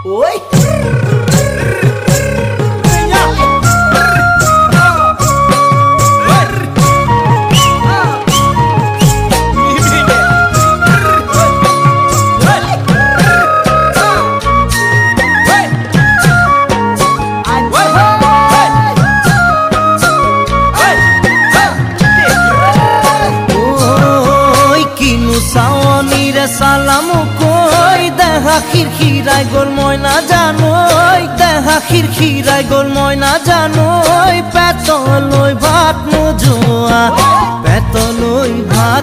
ওই সালামু কই দেখা খিরখিরাই গোল ময়না জানোই দেখা খিরখিরাই গোল ময়না জানোই পেতলই ভাত নোজোয়া পেতলই ভাত